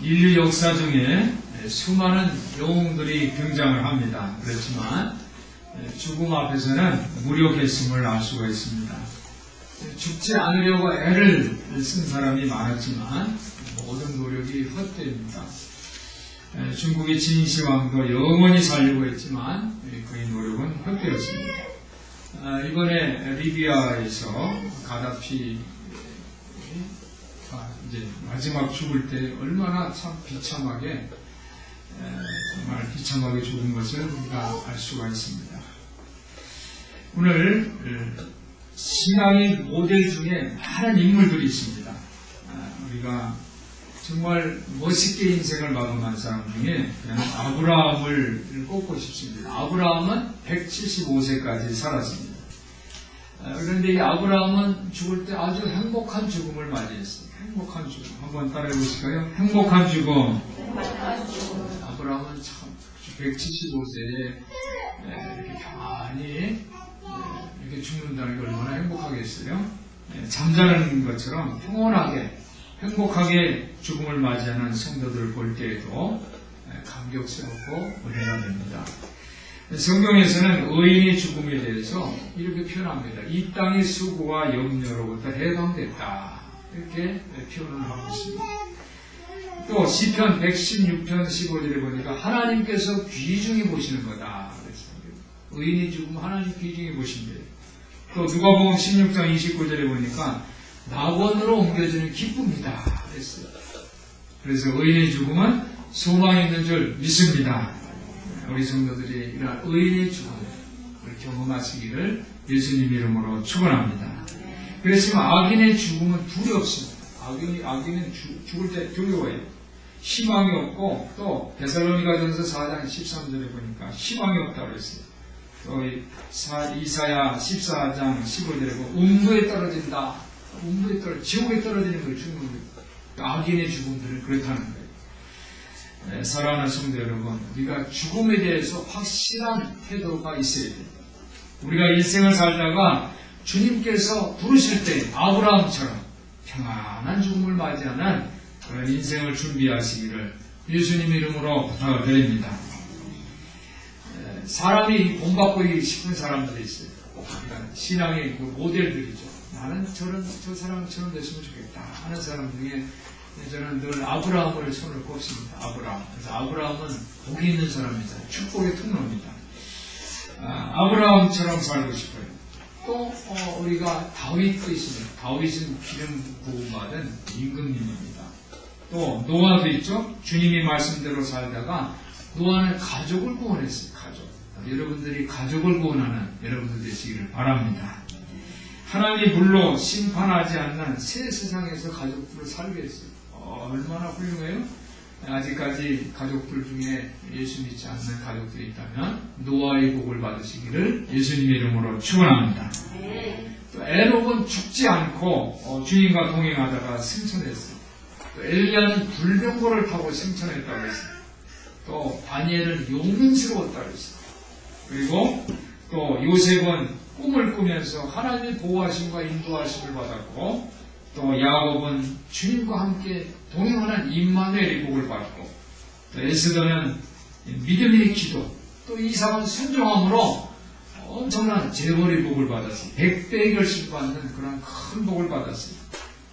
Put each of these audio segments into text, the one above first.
인류 역사 중에 수많은 영웅들이 등장을 합니다. 그렇지만 죽음 앞에서는 무력했음을 알 수가 있습니다. 죽지 않으려고 애를 쓴 사람이 많았지만 모든 노력이 헛되입니다. 중국의 진시황도 영원히 살려고 했지만 그의 노력은 헛되었습니다. 이번에 리비아에서 가다피 이제 마지막 죽을 때 얼마나 참 비참하게 정말 비참하게 죽은 것을 우리가 알 수가 있습니다. 오늘 신앙의 모델 중에 많은 인물들이 있습니다. 우리가 정말 멋있게 인생을 마감한 사람 중에 그냥 아브라함을 꼽고 싶습니다. 아브라함은 175세까지 살았습니다. 그런데 이 아브라함은 죽을 때 아주 행복한 죽음을 맞이했어요. 행복한 죽음. 한번 따라해 보실까요? 행복한 죽음. 아브라함은 참 175세에 이렇게 가만히 이렇게 죽는다는 게 얼마나 행복하겠어요? 잠자는 것처럼 평온하게 행복하게 죽음을 맞이하는 성도들을 볼 때에도 감격스럽고 은혜가 됩니다. 성경에서는 의인의 죽음에 대해서 이렇게 표현합니다. 이 땅의 수고와 염려로부터 해방됐다. 이렇게 표현을 하고 있습니다. 또 시편 116편 15절에 보니까 하나님께서 귀중히 보시는 거다. 의인의 죽음 하나님 귀중히 보신대요. 또 누가복음 16장 29절에 보니까 낙원으로 옮겨지는 기쁨이다. 그랬어요. 그래서 의인의 죽음은 소망이 있는 줄 믿습니다. 우리 성도들이 이런 의인의 죽음을 경험하시기를 예수님 이름으로 축원합니다. 그렇지만 악인의 죽음은 두렵습니다. 악인은 죽을 때 두려워해요. 희망이 없고 또 데살로니가전서 4장 13절에 보니까 희망이 없다고 했어요. 또 이사야 14장 15절에 보면 음부에 떨어진다. 지옥에 떨어지는 걸 죽는 거예요. 악인의 죽음들은 그렇다는 거예요. 사랑하는 성도 여러분, 우리가 죽음에 대해서 확실한 태도가 있어야 됩니다. 우리가 인생을 살다가 주님께서 부르실 때 아브라함처럼 평안한 죽음을 맞이하는 그런 인생을 준비하시기를 예수님 이름으로 부탁드립니다. 사람이 본받고 싶은 사람들이 있어요. 신앙의 그 모델들이죠. 나는 저 사람처럼 됐으면 좋겠다 하는 사람 중에 저는 늘 아브라함을 손을 꼽습니다. 아브라함. 그래서 아브라함은 복이 있는 사람이다. 축복의 통로입니다. 아브라함처럼 살고 싶어요. 또 우리가 다윗도 있습니다. 다윗은 기름 부음받은 임금님입니다. 또 노아도 있죠. 주님이 말씀대로 살다가 노아는 가족을 구원했어요. 가족. 여러분들이 가족을 구원하는 여러분들 되시기를 바랍니다. 하나님이 불로 심판하지 않는 새 세상에서 가족들을 살게 했어요. 얼마나 훌륭해요? 아직까지 가족들 중에 예수 믿지 않는 가족들이 있다면 노아의 복을 받으시기를 예수님 이름으로 축원합니다. 또 에녹은 죽지 않고 주님과 동행하다가 승천했어요. 또 엘리야는 불병거를 타고 승천했다고 했어요. 또 다니엘은 용맹스러웠다고 했어요. 그리고 또 요셉은 꿈을 꾸면서 하나님의 보호하심과 인도하심을 받았고, 또 야곱은 주님과 함께 동행하는 임마누엘의 복을 받고, 또 에스더는 믿음의 기도, 또 이삭은 순종함으로 엄청난 재벌의 복을 받았어요. 100배의 결실 받는 그런 큰 복을 받았어요.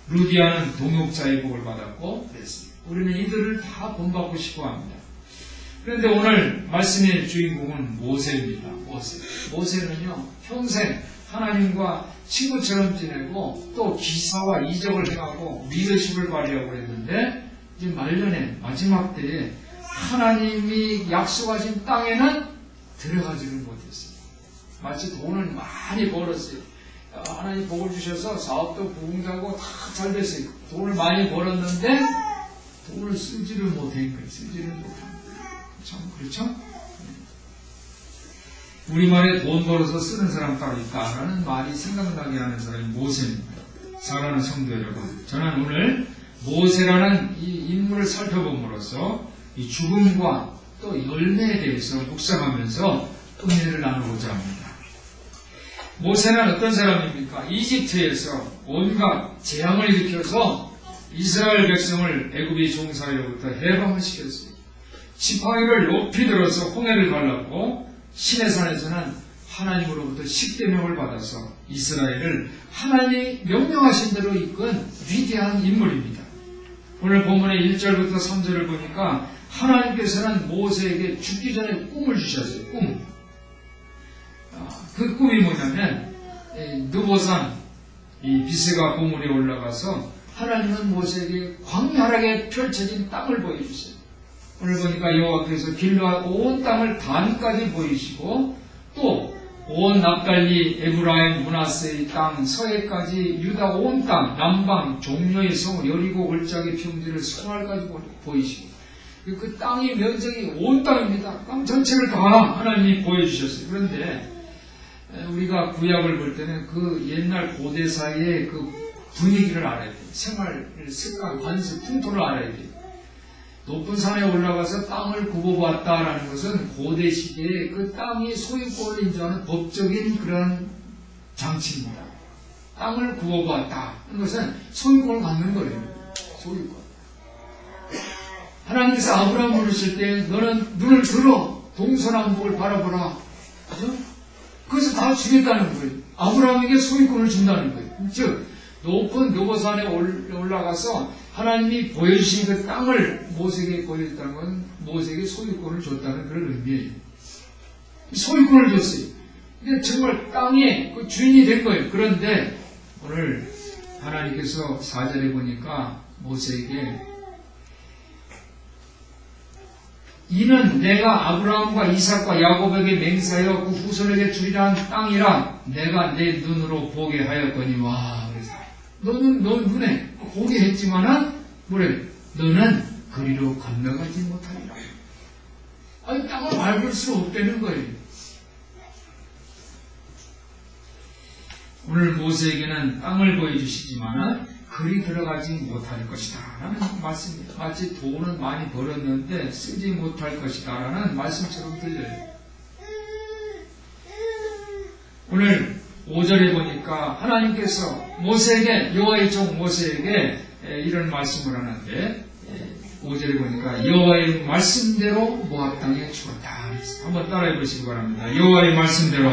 루디아는 동역자의 복을 받았고 그랬어요. 우리는 이들을 다 본받고 싶어 합니다. 그런데 오늘 말씀의 주인공은 모세입니다. 모세는요, 평생 하나님과 친구처럼 지내고 또 기사와 이적을 행하고 리더십을 발휘하고 했는데 이제 말년에 마지막 때에 하나님이 약속하신 땅에는 들어가지를 못했어요. 마치 돈을 많이 벌었어요. 하나님 복을 주셔서 사업도 부흥하고 다 잘 됐어요. 돈을 많이 벌었는데 돈을 쓰지를 못한 거예요. 쓰지를 못한 거예요. 참 그렇죠? 우리말에 돈 벌어서 쓰는 사람 따로 있다라는 말이 생각나게 하는 사람이 모세입니다. 사랑하는 성도 여러분, 저는 오늘 모세라는 이 인물을 살펴봄으로써 이 죽음과 또 열매에 대해서 묵상하면서 은혜를 나누고자 합니다. 모세는 어떤 사람입니까? 이집트에서 온갖 재앙을 일으켜서 이스라엘 백성을 애굽의 종살이로부터 해방을 시켰어요. 지팡이를 높이 들어서 홍해를 갈랐고 시내산에서는 하나님으로부터 십계명을 받아서 이스라엘을 하나님이 명령하신 대로 이끈 위대한 인물입니다. 오늘 본문의 1절부터 3절을 보니까 하나님께서는 모세에게 죽기 전에 꿈을 주셨어요. 꿈. 그 꿈이 뭐냐면 느보산 이 비스가 고물에 올라가서 하나님은 모세에게 광활하게 펼쳐진 땅을 보여주세요. 오늘 보니까 여호와께서 길르앗 온 땅을 단까지 보이시고 또 온 납달리, 에브라임, 므낫세의 땅, 서해까지 유다 온 땅, 남방, 종려의 성, 여리고 골짜기 평지를 성알까지 보이시고 그 땅의 면적이 온 땅입니다. 땅 전체를 다 하나님이 보여주셨어요. 그런데 우리가 구약을 볼 때는 그 옛날 고대사의 그 분위기를 알아야 돼요. 생활, 습관, 관습, 풍토를 알아야 돼요. 높은 산에 올라가서 땅을 굽어봤다라는 것은 고대 시대에 그 땅이 소유권을 인정하는 법적인 그런 장치입니다. 땅을 굽어봤다. 하는 것은 소유권을 갖는 거예요. 소유권. 하나님께서 아브라함을 부르실 때 너는 눈을 들어 동서남북을 바라보라. 그죠? 그래서 다 주겠다는 거예요. 아브라함에게 소유권을 준다는 거예요. 즉 높은 느보산에 올라가서 하나님이 보여주신 그 땅을 모세에게 보여줬다는 건 모세에게 소유권을 줬다는 그런 의미예요. 소유권을 줬어요. 근데 정말 땅의 그 주인이 된 거예요. 그런데 오늘 하나님께서 4절에 보니까 모세에게 이는 내가 아브라함과 이삭과 야곱에게 맹세하여 그 후손에게 주리라 한 땅이라 내가 내 눈으로 보게 하였거니와. 너는 눈에 보게 했지만은 뭐래? 너는 그리로 건너가지 못하리라. 아니 땅을 밟을 수 없다는 거예요. 오늘 모세에게는 땅을 보여주시지만은 그리 들어가지 못할 것이다 라는 말씀입니다. 마치 돈은 많이 벌었는데 쓰지 못할 것이다 라는 말씀처럼 들려요. 오늘 5절에 보니까 하나님께서 모세에게 여호와의 종 모세에게 이런 말씀을 하는데 5절에 보니까 여호와의 말씀대로 모압 땅에 죽었다. 한번 따라해 보시기 바랍니다. 여호와의 말씀대로.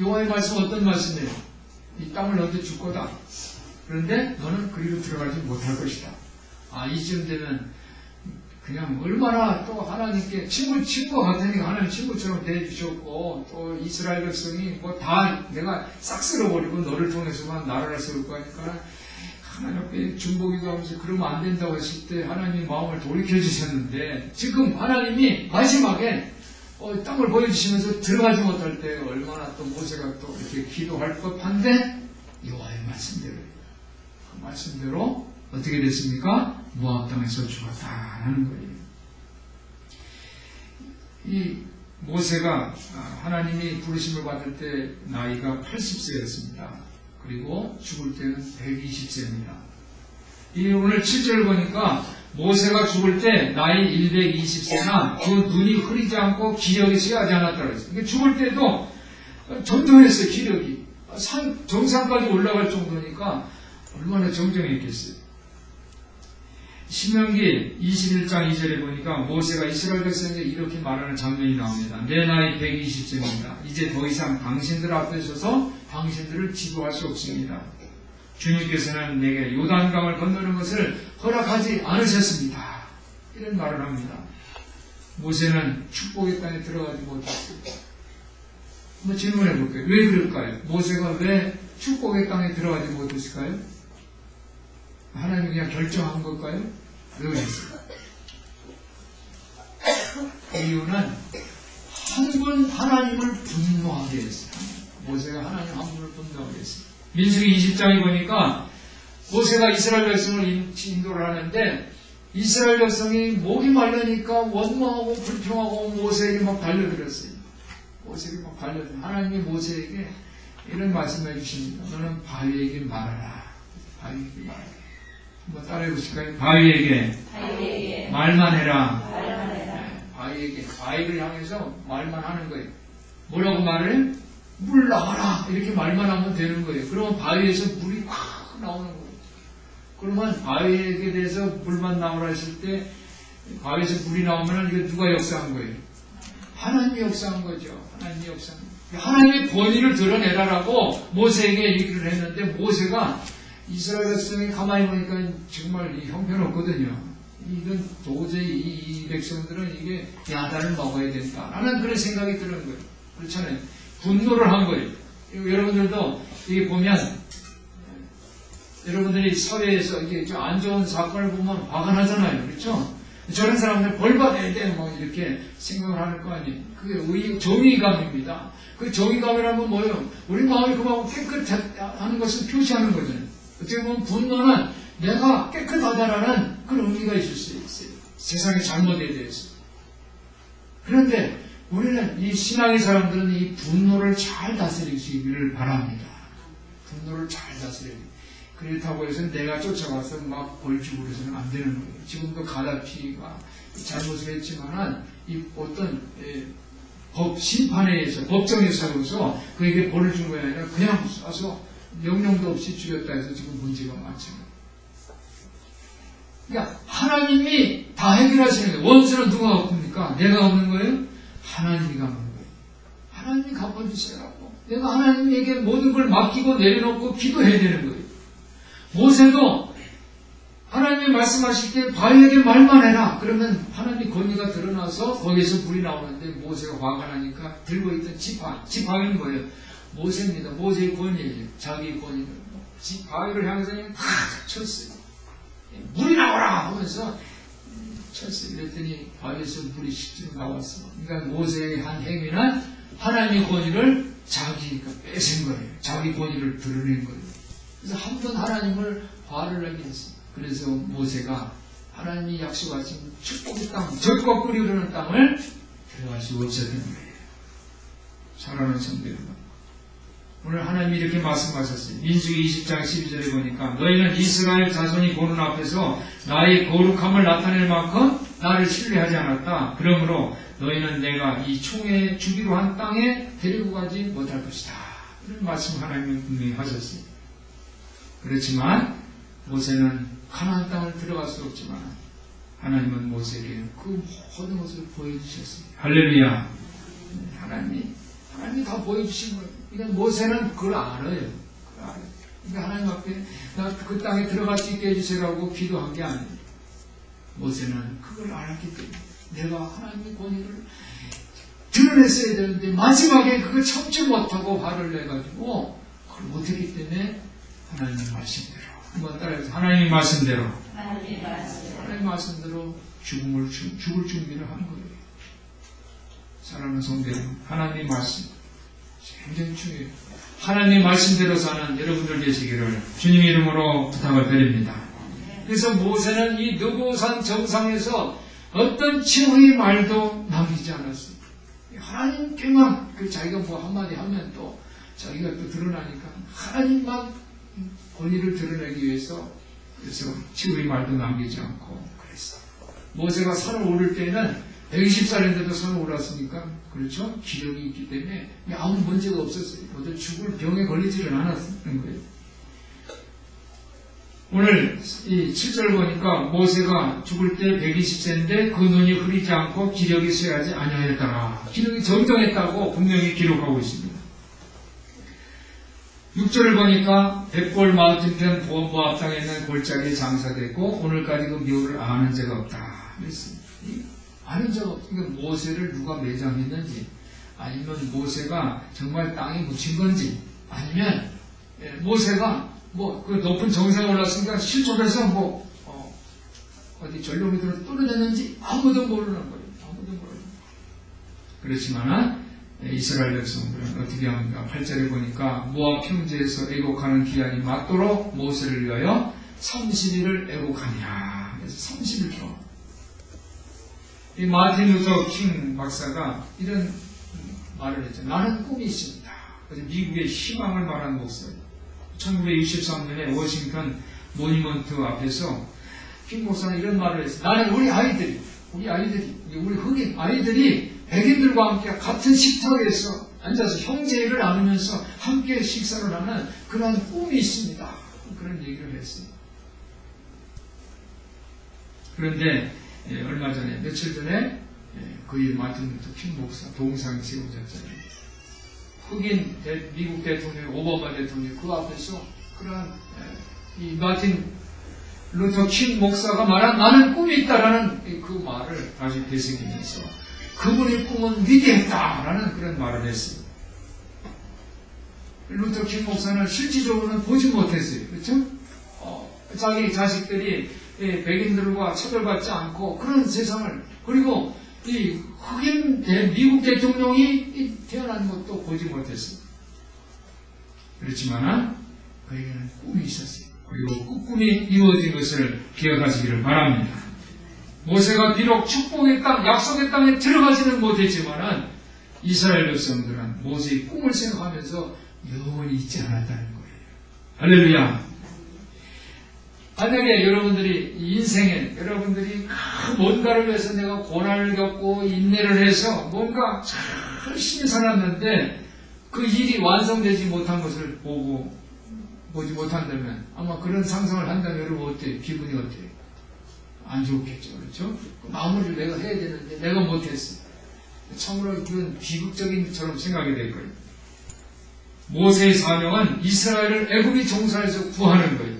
여호와의 말씀 어떤 말씀이에요? 이 땅을 얻어 줄 거다. 그런데 너는 그리로 들어가지 못할 것이다. 이쯤 되면 그냥 얼마나 또 하나님께 친구 같으니까 하나님 친구처럼 대해주셨고 또 이스라엘 백성이 뭐 다 내가 싹 쓸어버리고 너를 통해서만 나라를 세울 거니까 하나님 앞에 중보기도 하면서 그러면 안 된다고 했을 때 하나님 마음을 돌이켜주셨는데 지금 하나님이 마지막에 땅을 보여주시면서 들어가지 못할 때 얼마나 또 모세가 또 이렇게 기도할 법한데 여호와의 말씀대로 그 말씀대로 어떻게 됐습니까? 모압 땅에서 죽었다라는 거예요. 이 모세가 하나님이 부르심을 받을 때 나이가 80세였습니다. 그리고 죽을 때는 120세입니다. 이 오늘 7절 보니까 모세가 죽을 때 나이 120세나 그 눈이 흐리지 않고 기력이 쇠하지 않았다고 했어요. 그러니까 죽을 때도 정정했어요. 기력이. 정상까지 올라갈 정도니까 얼마나 정정했겠어요. 신명기 21장 2절에 보니까 모세가 이스라엘 백성에게 이렇게 말하는 장면이 나옵니다. 내 나이 120세입니다. 이제 더 이상 당신들 앞에 서서 당신들을 지도할 수 없습니다. 주님께서는 내게 요단강을 건너는 것을 허락하지 않으셨습니다. 이런 말을 합니다. 모세는 축복의 땅에 들어가지 못했어요. 한번 질문해 볼게요. 왜 그럴까요? 모세가 왜 축복의 땅에 들어가지 못했을까요? 하나님이 그냥 결정한 걸까요? 왜 그랬어요? 이유는 한 분 하나님을 분노하게 했어요. 모세가 하나님 한 분을 분노하게 했어요. 민수기 20장에 보니까 모세가 이스라엘 백성을 인도를 하는데 이스라엘 백성이 목이 말르니까 원망하고 불평하고 모세에게 막 달려들었어요. 모세에게 막 달려들어요. 하나님이 모세에게 이런 말씀을 해주십니다. 너는 바위에게 말하라. 바위에게 말하라. 한번 따라해 보실까요? 바위에게 말만 해라. 바위에게 바위를 향해서 말만 하는 거예요. 뭐라고 말을? 물 나와라 이렇게 말만 하면 되는 거예요. 그러면 바위에서 물이 확 나오는 거예요. 그러면 바위에 대해서 물만 나오라 했을 때 바위에서 물이 나오면 이거 누가 역사한 거예요? 하나님이 역사한 거죠. 하나님이 역사한 거예요. 하나님의 권위를 드러내라라고 모세에게 얘기를 했는데 모세가 이스라엘 백성이 가만히 보니까 정말 형편없거든요. 이건 도저히 이 백성들은 이게 야단을 먹어야 된다라는 그런 생각이 드는 거예요. 그렇잖아요. 분노를 한 거예요. 여러분들도 이게 보면 여러분들이 사회에서 이게 좀 안 좋은 사건을 보면 화가 나잖아요. 그렇죠? 저런 사람들 벌 받아야 돼. 뭐 이렇게 생각을 하는 거 아니에요. 그게 정의감입니다. 그 정의감이라면 뭐예요? 우리 마음이 그만큼 깨끗하는 것을 표시하는 거잖아요. 어떻게 보면 분노는 내가 깨끗하다라는 그런 의미가 있을 수 있어요. 세상의 잘못에 대해서. 그런데 우리는 이 신앙의 사람들은 이 분노를 잘 다스리시기를 바랍니다. 분노를 잘 다스려야 돼요. 그렇다고 해서 내가 쫓아가서 막 벌주고 그래서는 안 되는 거예요. 지금도 가다피가 잘못을 했지만은 이 어떤 법 심판에 의해서 법정에 서서 그에게 벌을 준 게 아니라 그냥 쏴서 명령도 없이 죽였다 해서 지금 문제가 많잖아요. 그러니까 하나님이 다 해결하시는 거예요. 원수는 누가 갚습니까? 내가 갚는 거예요? 하나님이 갚는 거예요. 하나님이 갚아주세요라고. 내가 하나님에게 모든 걸 맡기고 내려놓고 기도해야 되는 거예요. 모세도 하나님이 말씀하실 때 바위에게 말만 해라. 그러면 하나님의 권위가 드러나서 거기에서 불이 나오는데 모세가 화가 나니까 들고 있던 지팡이는 뭐예요? 모세입니다. 모세의 권위예요. 자기의 권위를. 바위를 향해서 그냥 다 쳤어요. 물이 나오라 하면서 쳤어요. 그랬더니 바위에서 물이 실제로 나왔어. 그러니까 모세의 한 행위는 하나님의 권위를 자기가 뺏은 거예요. 자기 권위를 드러낸 거예요. 그래서 한 번 하나님을 화를 내게 했어요. 그래서 모세가 하나님이 약속하신 축복의 땅, 젖과 꿀이 흐르는 땅을 들어갈 수 없었던 거예요. 사랑하는 성도 여러분, 오늘 하나님이 이렇게 말씀하셨어요. 민수기 20장 12절에 보니까 너희는 이스라엘 자손이 보는 앞에서 나의 거룩함을 나타낼 만큼 나를 신뢰하지 않았다. 그러므로 너희는 내가 이 총에 주기로 한 땅에 데리고 가지 못할 것이다. 이런 말씀 하나님은 분명히 하셨어요. 그렇지만 모세는 가나안 땅을 들어갈 수 없지만 하나님은 모세에게 그 모든 것을 보여주셨어요. 할렐루야. 하나님이 다 보여주신 거예요. 그러니까 모세는 그걸 알아요. 그러니까 하나님 앞에 나 그 땅에 들어갈 수 있게 해주세요라고 기도한 게 아니에요. 모세는 그걸 알았기 때문에 내가 하나님의 권위를 드러냈어야 되는데 마지막에 그걸 참지 못하고 화를 내가지고 그걸 못했기 때문에 하나님의 말씀대로 한번 따라해서 하나님의 말씀대로 죽을 준비를 한 거예요. 사랑하는 성도 여러분, 하나님의 말씀 굉장히 중요해요. 하나님의 말씀대로 사는 여러분들 되시기를 주님의 이름으로 부탁을 드립니다. 그래서 모세는 이 느보산 정상에서 어떤 치유의 말도 남기지 않았어요. 하나님께만 자기가 뭐 한마디 하면 또 자기가 또 드러나니까 하나님만 권위를 드러내기 위해서 그래서 치유의 말도 남기지 않고 그랬어. 모세가 산을 오를 때는 120살인데도 산을 올랐으니까 그렇죠? 기력이 있기 때문에 아무 문제가 없었어요. 모두 죽을 병에 걸리지는 않았던 거예요. 오늘 이 7절 보니까 모세가 죽을 때 120세인데 그 눈이 흐리지 않고 기력이 쇠하지 아니하였더라. 기력이 정정했다고 분명히 기록하고 있습니다. 6절을 보니까 백골 맞은편 모압 땅에 있는 골짜기에 장사됐고 오늘까지 그 묘를 아는 자가 없다. 그랬습니다. 아는 자가 없다. 그러니까 모세를 누가 매장했는지 아니면 모세가 정말 땅에 묻힌 건지 아니면 모세가 그 높은 정상에 올랐으니까 실족해서 어디 전룡이들을 뚫어냈는지 아무도 모르는 거예요. 아무도 모르는 거예요. 그렇지만은 이스라엘 백성들은 어떻게 합니까? 8절에 보니까 모압 평지에서 애곡하는 기한이 맞도록 모세를 위하여 30일을 애곡하니라. 그래서 30일 동안. 이 마틴 루터 킹 박사가 이런 말을 했죠. 나는 꿈이 있습니다. 그래서 미국의 희망을 말한 목사예요. 1963년에 워싱턴 모니먼트 앞에서 킹 목사는 이런 말을 했어요. 나는 우리 흑인 아이들이 백인들과 함께 같은 식탁에서 앉아서 형제를 나누면서 함께 식사를 하는 그런 꿈이 있습니다. 그런 얘기를 했어요. 그런데 얼마 전에 며칠 전에 그의 마틴 루터 킹 목사 동상 세워졌잖아요. 흑인 미국 대통령 오바마 대통령이 그 앞에서 그러한 이 마틴 루터 킹 목사가 말한 나는 꿈이 있다라는 그 말을 다시 되새기면서 그분의 꿈은 위대했다라는 그런 말을 했어요. 루터 킹 목사는 실질적으로는 보지 못했어요. 그렇죠? 자기 자식들이 백인들과 차별받지 않고 그런 세상을, 그리고 이 흑인 미국 대통령이 태어난 것도 보지 못했어요. 그렇지만 그에게는 꿈이 있었어요. 그리고 그 꿈이 이루어진 것을 기억하시기를 바랍니다. 모세가 비록 축복의 땅, 약속의 땅에 들어가지는 못했지만 이스라엘 백성들은 모세의 꿈을 생각하면서 영원히 잊지 않았다는 거예요. 할렐루야. 만약에 여러분들이 인생에 여러분들이 뭔가를 위해서 내가 고난을 겪고 인내를 해서 뭔가 열심히 살았는데 그 일이 완성되지 못한 것을 보지 못한다면 아마 그런 상상을 한다면 여러분 어때요? 기분이 어때요? 안 좋겠죠. 그렇죠? 마무리를 내가 해야 되는데 내가 못했어. 참으로 그런 비극적인 것처럼 생각이 될 거예요. 모세의 사명은 이스라엘을 애굽의 종살에서 구하는 거예요.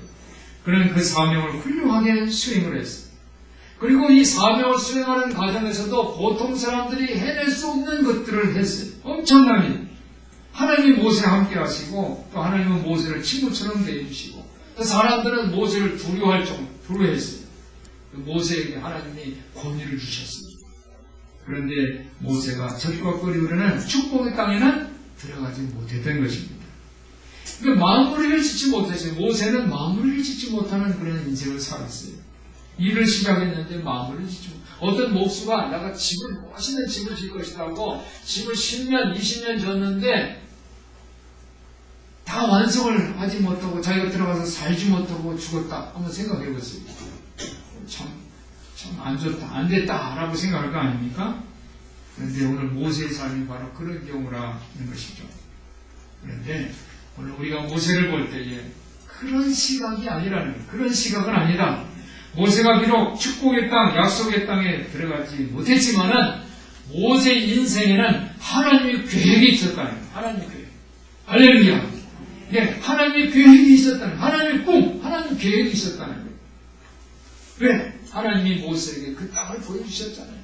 그는 그 사명을 훌륭하게 수행을 했어요. 그리고 이 사명을 수행하는 과정에서도 보통 사람들이 해낼 수 없는 것들을 했어요. 엄청납니다. 하나님이 모세와 함께 하시고 또 하나님은 모세를 친구처럼 대해주시고 또 사람들은 모세를 두려워할 정도로 두려워했어요. 모세에게 하나님이 권위를 주셨습니다. 그런데 모세가 적격거리우려는 축복의 땅에는 들어가지 못했던 것입니다. 그러니까 마무리를 짓지 못했어요. 모세는 마무리를 짓지 못하는 그런 인생을 살았어요. 일을 시작했는데 마무리를 짓지 못했어요. 어떤 목수가 내가 멋있는 집을 질 것이다 하고 집을 10년, 20년 졌는데 다 완성을 하지 못하고 자기가 들어가서 살지 못하고 죽었다. 한번 생각해 보세요. 참 안 좋다, 안 됐다 라고 생각할 거 아닙니까? 그런데 오늘 모세의 삶이 바로 그런 경우라는 것이죠. 그런데 오늘 우리가 모세를 볼 때에 그런 시각이 아니라는 거예요. 그런 시각은 아니다. 모세가 비록 축복의 땅, 약속의 땅에 들어가지 못했지만은 모세의 인생에는 하나님의 계획이 있었다는 거예요. 하나님의 계획. 할렐루야. 네, 하나님의 계획이 있었다는 거예요. 하나님의 꿈, 하나님의 계획이 있었다는 거예요. 왜? 하나님이 모세에게 그 땅을 보여주셨잖아요.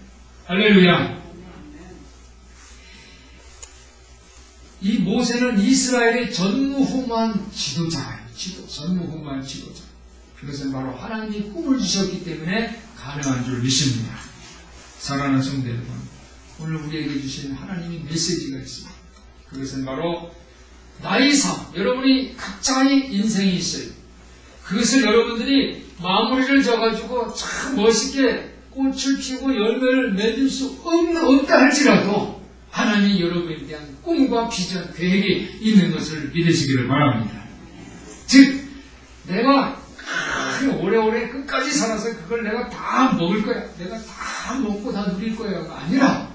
할렐루야. 이 모세는 이스라엘의 전무후무한 지도자예요. 전무후무한 지도자. 그것은 바로 하나님이 꿈을 주셨기 때문에 가능한 줄 믿습니다. 사랑하는 성도 여러분, 오늘 우리에게 주신 하나님의 메시지가 있습니다. 그것은 바로 나의 삶, 여러분이 각자의 인생이 있어요. 그것을 여러분들이 마무리를 져가지고 참 멋있게 꽃을 피우고 열매를 맺을 수 없다 할지라도 하나님이 여러분에 대한 꿈과 비전, 계획이 있는 것을 믿으시기를 바랍니다. 즉, 내가 오래오래 끝까지 살아서 그걸 내가 다 먹을 거야. 내가 다 먹고 다 누릴 거야가 아니라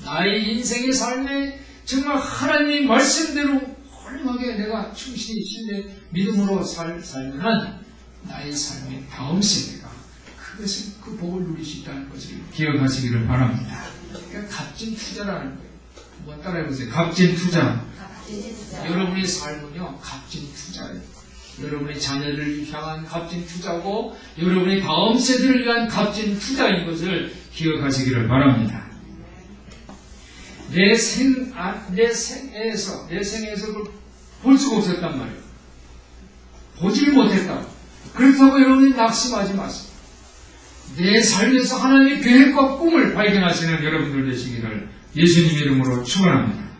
나의 인생의 삶에 정말 하나님 말씀대로 훌륭하게 내가 충실히 신뢰 믿음으로 살면 나의 삶의 다음 세대가 그것을 그 복을 누릴 수 있다는 것을 기억하시기를 바랍니다. 그러니까 값진 투자라는 거예요. 한번 따라해보세요. 값진 투자. 여러분의 삶은요, 값진 투자예요. 여러분의 자녀를 향한 값진 투자고 여러분의 다음 세대를 위한 값진 투자인 것을 기억하시기를 바랍니다. 내 생에서 그걸 볼 수가 없었단 말이에요. 보지를 못했다. 그렇다고 여러분이 낙심하지 마세요. 내 삶에서 하나님의 계획과 꿈을 발견하시는 여러분들 되시기를 예수님 이름으로 축원합니다.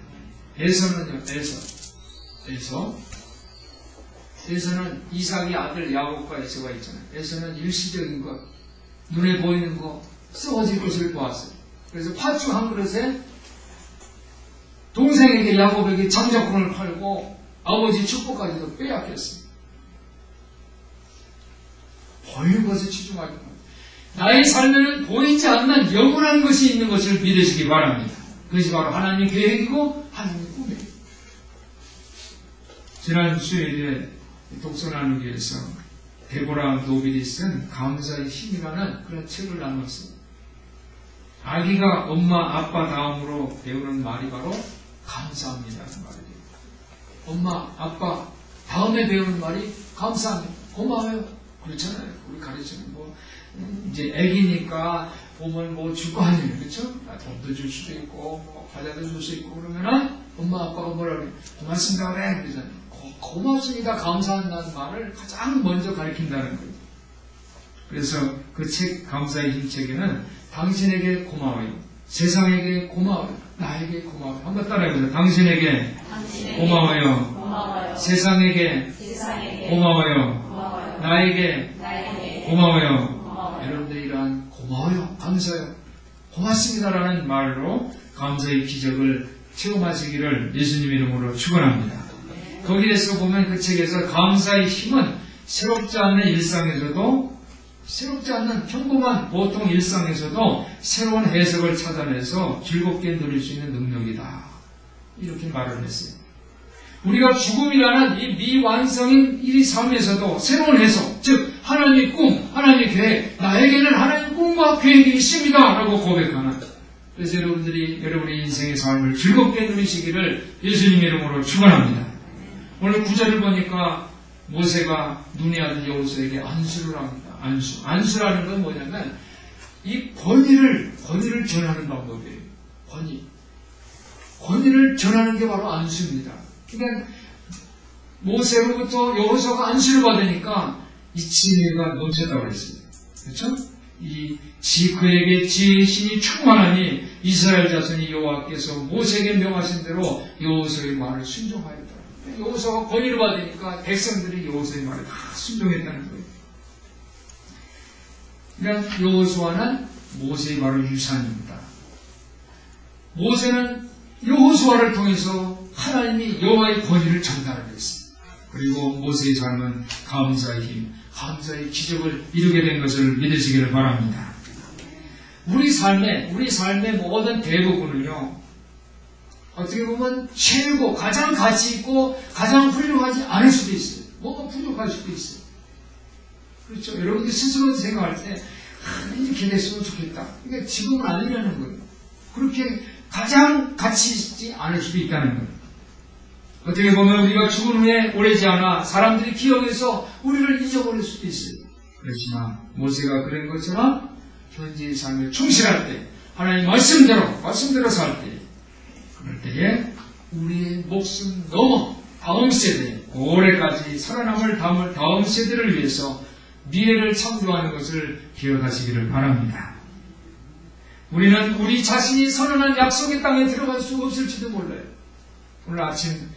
에서는요, 에서는 이삭의 아들 야곱과 에서가 있잖아요. 에서는 일시적인 것, 눈에 보이는 것, 썩어질 것을 보았어요. 그래서 팥죽 한 그릇에 동생에게 야곱에게 장자권을 팔고 아버지 축복까지도 빼앗겼어요. 보이는 것에 치중하지 마. 나의 삶에는 보이지 않는 영원한 것이 있는 것을 믿으시기 바랍니다. 그것이 바로 하나님의 계획이고 하나님의 꿈이에요. 지난 수요일에 독서 나누기 위해서 데보라 노빌이 쓴 감사의 힘이라는 그런 책을 나눴어요. 아기가 엄마, 아빠 다음으로 배우는 말이 바로 감사합니다는 말이에요. 엄마, 아빠 다음에 배우는 말이 감사합니다. 고마워요. 그렇잖아요. 우리 가르치는 이제 애기니까 보면 줄 거 아니에요. 그렇죠? 돈도 줄 수도 있고, 과자도 줄 수 있고, 그러면은 엄마, 아빠가 뭐라 그래? 고맙습니다. 그래. 그러잖아요. 고맙습니다. 감사한다는 말을 가장 먼저 가르친다는 거예요. 그래서 그 책, 감사의 힘 책에는 당신에게 고마워요. 세상에게 고마워요. 나에게 고마워요. 한번 따라해보세요. 당신에게 고마워요. 세상에게 고마워요. 나에게 고마워요. 여러분들이 이러한 고마워요. 감사해요. 고맙습니다라는 말로 감사의 기적을 체험하시기를 예수님 이름으로 축원합니다. 거기에서 보면 그 책에서 감사의 힘은 새롭지 않는 일상에서도 새롭지 않는 평범한 보통 일상에서도 새로운 해석을 찾아내서 즐겁게 누릴 수 있는 능력이다. 이렇게 말을 했어요. 우리가 죽음이라는 이 미완성인 이 삶에서도 새로운 해석, 즉 하나님의 꿈, 하나님의 계획, 나에게는 하나님의 꿈과 계획이 있습니다 라고 고백하는, 그래서 여러분의 인생의 삶을 즐겁게 누리시기를 예수님 이름으로 축원합니다. 오늘 구절을 보니까 모세가 눈의 아들 여호수아에게 안수를 합니다. 안수라는 건 뭐냐면 이 권위를 전하는 방법이에요. 권위를 전하는 게 바로 안수입니다. 그러니까 모세로부터 여호수아가 안수를 받으니까 이 지혜가 넘쳤다고 했어요. 그렇죠? 그에게 지혜의 신이 충만하니 이스라엘 자손이 여호와께서 모세에게 명하신 대로 여호수아의 말을 순종하였다. 여호수아가 권위를 받으니까 백성들이 여호수아의 말을 다 순종했다는 거예요. 그러니까 여호수아는 모세의 바로 유산입니다. 모세는 여호수아를 통해서 하나님이 여호와의 권위를 전달하게 했습니다. 그리고 모세의 삶은 감사의 힘, 감사의 기적을 이루게 된 것을 믿으시기를 바랍니다. 우리 삶의 모든 대부분은요, 어떻게 보면 최고, 가장 가치 있고 가장 훌륭하지 않을 수도 있어요. 뭐가 부족할 수도 있어요. 그렇죠? 여러분들 스스로 생각할 때 이렇게 됐으면 좋겠다. 그러니까 지금은 아니라는 거예요. 그렇게 가장 가치 있지 않을 수도 있다는 거예요. 어떻게 보면 우리가 죽은 후에 오래지 않아 사람들이 기억해서 우리를 잊어버릴 수도 있어요. 그렇지만 모세가 그런 것처럼 현재의 삶에 충실할 때, 하나님 말씀대로 살 때, 그럴 때에 우리의 목숨 넘어 다음 세대, 오래까지 살아남을 다음 세대를 위해서 미래를 창조하는 것을 기억하시기를 바랍니다. 우리는 우리 자신이 선언한 약속의 땅에 들어갈 수 없을지도 몰라요. 오늘 아침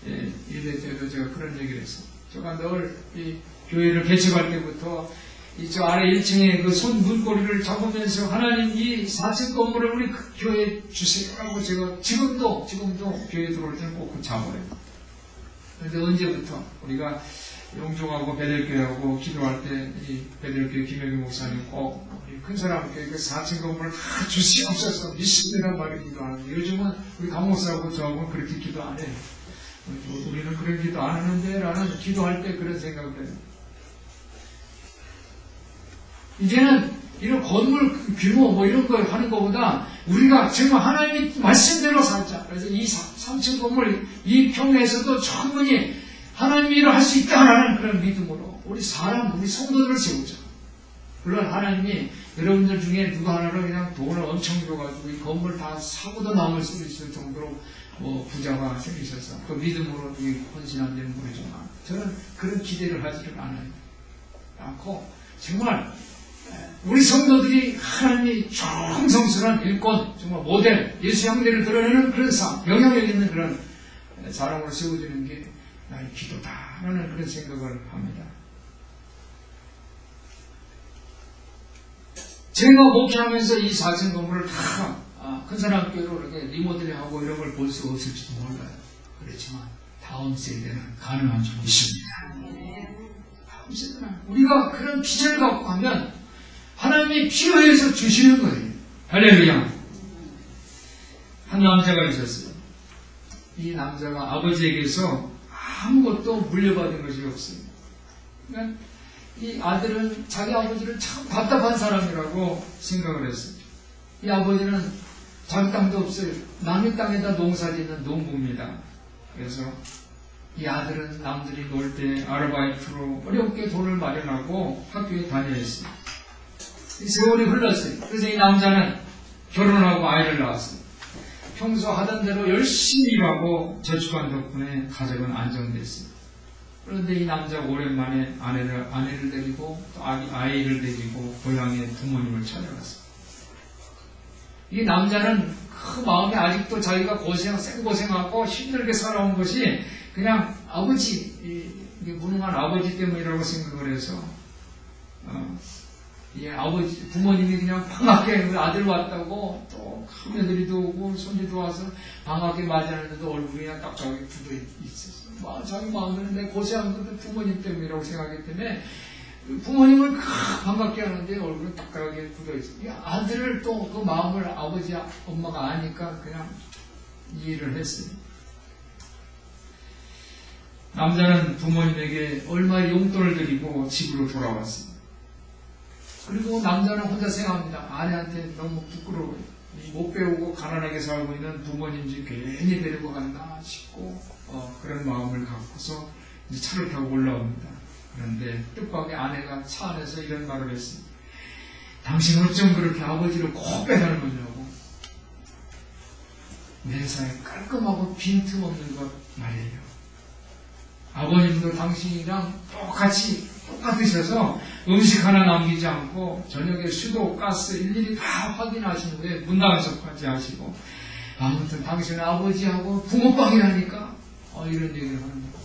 예배 때도 제가 그런 얘기를 했어요. 제가 늘 이 교회를 개척할 때부터 저 아래 1층에 그 손 문고리를 잡으면서 하나님 이 4층 건물을 우리 교회에 주세요라고 제가 지금도 교회 들어올 때는 꼭 잡아요. 그런데 언제부터 우리가 용종하고 베들교회하고 기도할 때 이 베들교회 김영기 목사님 꼭 큰 사람께 그 4층 건물을 다 주시옵소서 믿습니다라는 말을 기도하는데, 요즘은 우리 강 목사하고 저하고는 그렇게 기도 안 해요. 우리는 그런 기도 안 하는데 라는 기도할 때 그런 생각을 해요. 이제는 이런 건물 규모 이런 걸 하는 것보다 우리가 정말 하나님의 말씀대로 살자. 그래서 이 3층 건물 이 평야에서도 충분히 하나님의 일을 할 수 있다라는 그런 믿음으로 우리 성도들을 세우자. 물론 하나님이 여러분들 중에 누구 하나로 그냥 돈을 엄청 줘가지고 이 건물 다 사고도 남을 수도 있을 정도로 부자가 생기셔서 그 믿음으로 헌신 안 되는 분이지만, 저는 그런 기대를 하지를 않고 정말 우리 성도들이 하나님이 정성스러운 일꾼, 정말 모델, 예수 형제를 드러내는 그런 영향력 있는 그런 사람으로 세워지는 게 나의 기도다라는 그런 생각을 합니다. 제가 목회하면서 이 4층 건물을 다 큰 사람 교회로 이렇게 리모델링하고 이런 걸 볼 수 없을지도 몰라요. 그렇지만 다음 세대는 가능한 줄 믿습니다. 다음 세대는 우리가 그런 비전을 갖고 가면 하나님이 필요해서 주시는 거예요. 할렐루야. 한 남자가 있었어요. 이 남자가 아버지에게서 아무것도 물려받은 것이 없어요. 그러니까 이 아들은 자기 아버지를 참 답답한 사람이라고 생각을 했어요. 이 아버지는 자기 땅도 없어요. 남의 땅에다 농사짓는 농부입니다. 그래서 이 아들은 남들이 놀 때 아르바이트로 어렵게 돈을 마련하고 학교에 다녀야 했어요. 세월이 흘렀어요. 그래서 이 남자는 결혼하고 아이를 낳았어요. 평소 하던 대로 열심히 일하고 저축한 덕분에 가족은 안정됐어요. 그런데 이 남자가 오랜만에 아내를 데리고 또 아이를 데리고 고향의 부모님을 찾아갔어요. 이 남자는 그 마음에 아직도 자기가 생고생하고 힘들게 살아온 것이 그냥 무능한 아버지 때문이라고 생각을 해서, 부모님이 그냥 반갑게 아들 왔다고 또 큰며느리도 오고 손주도 와서 반갑게 맞이하는데도 얼굴이 그냥 딱딱하게 굳어 있었어요. 자기 마음에는 내 고생한 것도 부모님 때문이라고 생각하기 때문에 부모님을 반갑게 하는데 얼굴은 딱딱하게 굳어 있어요. 아들을 또 그 마음을 아버지, 엄마가 아니까 그냥 이해를 했어요. 남자는 부모님에게 얼마의 용돈을 드리고 집으로 돌아왔습니다. 그리고 남자는 혼자 생각합니다. 아내한테 너무 부끄러워요. 못 배우고 가난하게 살고 있는 부모님 집 괜히 데리고 갔나 싶고 그런 마음을 갖고서 이제 차를 타고 올라옵니다. 그런데 뜻밖의 아내가 차 안에서 이런 말을 했습니다. 당신 어쩜 그렇게 아버지를 꼭 빼닮았냐고. 매사에 깔끔하고 빈틈없는 것 말이에요. 아버님도 당신이랑 똑같으셔서 음식 하나 남기지 않고 저녁에 수도, 가스 일일이 다 확인하신 후에 문단속까지 하시고 아무튼 당신은 아버지하고 부모빵이라니까 이런 얘기를 하는 거예요.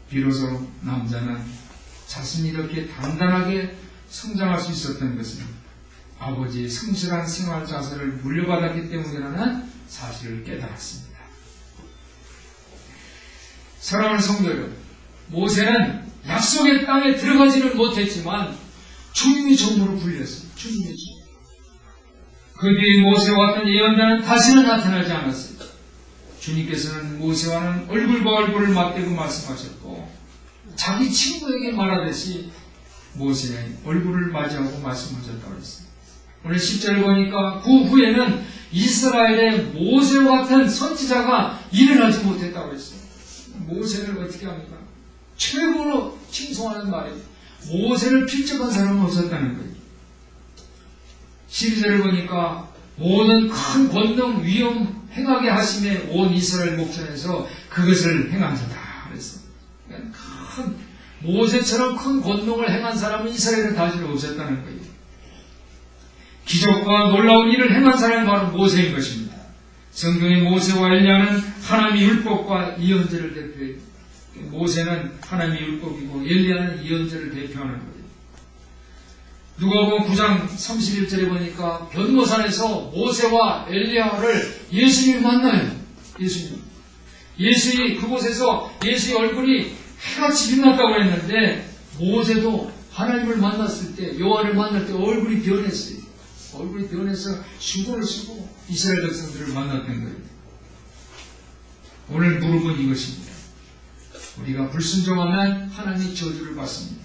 비로소 남자는 자신이 이렇게 단단하게 성장할 수 있었던 것은 아버지의 성실한 생활 자세를 물려받았기 때문이라는 사실을 깨달았습니다. 사랑하는 성도 여러분, 모세는 약속의 땅에 들어가지는 못했지만 주님의 종으로 불렸어요. 주님의 종. 그 뒤에 모세와 같은 예언자는 다시는 나타나지 않았어요. 주님께서는 모세와는 얼굴과 얼굴을 맞대고 말씀하셨고 자기 친구에게 말하듯이 모세의 얼굴을 맞이하고 말씀하셨다고 했어요. 오늘 10절을 보니까 그 후에는 이스라엘의 모세와 같은 선지자가 일어나지 못했다고 했어요. 모세를 어떻게 합니까? 최고로 칭송하는 말이에요. 모세를 필적한 사람은 없었다는 거예요. 12절을 보니까 모든 큰 권능 위엄 행하게 하심에 온 이스라엘 목전에서 그것을 행한 자다 그랬어요. 모세처럼 큰 권능을 행한 사람은 이스라엘에 다시 없었다는 거예요. 기적과 놀라운 일을 행한 사람이 바로 모세인 것입니다. 성경의 모세와 엘리야는 하나님의 율법과 예언자를 대표해요. 모세는 하나님의 율법이고 엘리야는 예언자를 대표하는 거예요. 누가복음 9장 31절에 보니까 변모산에서 모세와 엘리야를 예수님이 만나요. 예수님이 그곳에서 예수의 얼굴이 해같이 빛났다고 했는데 모세도 하나님을 만났을 때, 여호와를 만날 때 얼굴이 변했어요. 얼굴이 변해서 수고를 쓰고 이스라엘 백성들을 만났던 거예요. 오늘 무릎은 이것입니다. 우리가 불순종하면 하나님의 저주를 받습니다.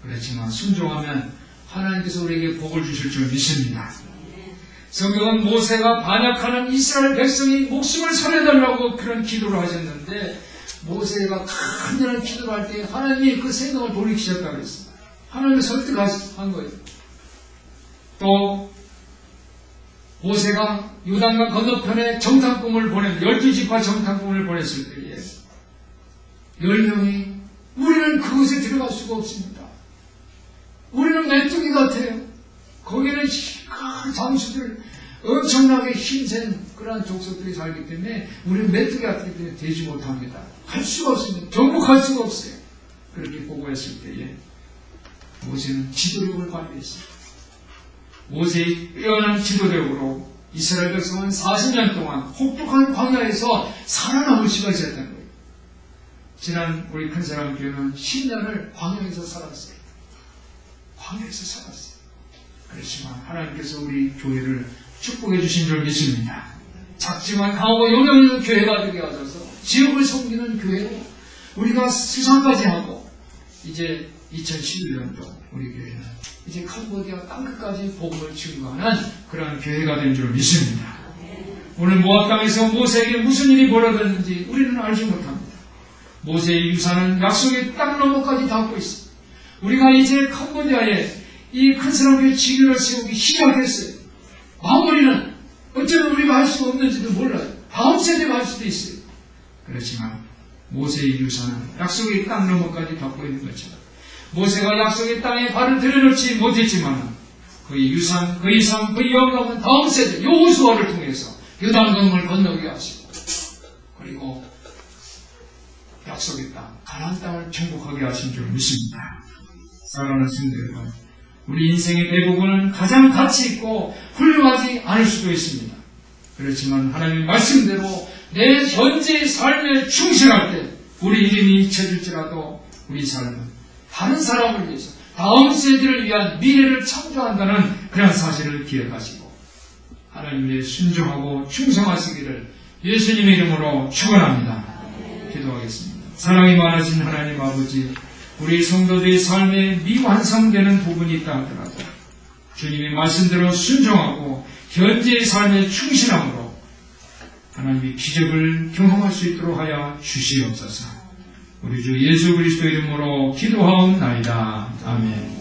그렇지만 순종하면 하나님께서 우리에게 복을 주실 줄 믿습니다. 성경은 모세가 반역하는 이스라엘 백성이 목숨을 살려달라고 그런 기도를 하셨는데 모세가 간절한 기도를 할 때 하나님이 그 생각을 돌이키셨다고 했습니다. 하나님을 설득한 거예요. 또 모세가 요단강 건너편에 정탐꾼을 12지파 정탐꾼을 보냈을 때에 10명이 우리는 그곳에 들어갈 수가 없습니다. 우리는 메뚜기 같아요. 거기는 장수들 엄청나게 힘센 그러한 족속들이 살기 때문에 우리는 메뚜기 같기 때문에 되지 못합니다. 갈 수가 없습니다. 정복할 수가 없어요. 그렇게 보고했을 때에 모세는 지도력을 발휘했습니다. 모세의 뛰어난 지도력으로 이스라엘 백성은 40년 동안 혹독한 광야에서 살아남을 수가 있었다는 거예요. 지난 우리 큰사람 교회는 10년을 광야에서 살았어요. 광야에서 살았어요. 그렇지만 하나님께서 우리 교회를 축복해 주신 줄 믿습니다. 작지만 강하고 용역 있는 교회가 되게 하셔서 지역을 섬기는 교회로 우리가 수상까지 하고 이제 2011년도 우리 교회는 이제 캄보디아 땅끝까지 복음을 증거하는 그러한 교회가 된 줄 믿습니다. 오늘 모압 땅에서 모세에게 무슨 일이 벌어졌는지 우리는 알지 못합니다. 모세의 유산은 약속의 땅 너머까지 닿고 있습니다. 우리가 이제 캄보디아에 이 큰 사람의 지교를 세우기 시작했어요. 마무리는 어쩌면 우리가 할 수 없는지도 몰라요. 다음 세대가 할 수도 있어요. 그렇지만 모세의 유산은 약속의 땅 너머까지 닿고 있는 것처럼 모세가 약속의 땅에 발을 들여놓지 못했지만 그의 유산, 그의 삶, 그의 영감은 다음 세대 여호수아를 통해서 요단강을 건너게 하시고 그리고 약속의 땅, 가나안 땅을 정복하게 하신 줄 믿습니다. 사랑하는 성도 여러분, 우리 인생의 대부분은 가장 가치 있고 훌륭하지 않을 수도 있습니다. 그렇지만 하나님의 말씀대로 내 현재의 삶에 충실할 때 우리 이름이 잊혀질지라도 우리 삶은 다른 사람을 위해서 다음 세대를 위한 미래를 창조한다는 그런 사실을 기억하시고 하나님께 순종하고 충성하시기를 예수님의 이름으로 축원합니다. 기도하겠습니다. 사랑이 많으신 하나님 아버지, 우리 성도들의 삶에 미완성되는 부분이 있다 하더라도 주님의 말씀대로 순종하고 현재의 삶에 충실함으로 하나님의 기적을 경험할 수 있도록 하여 주시옵소서. 우리 주 예수 그리스도 이름으로 기도하옵나이다. 아멘.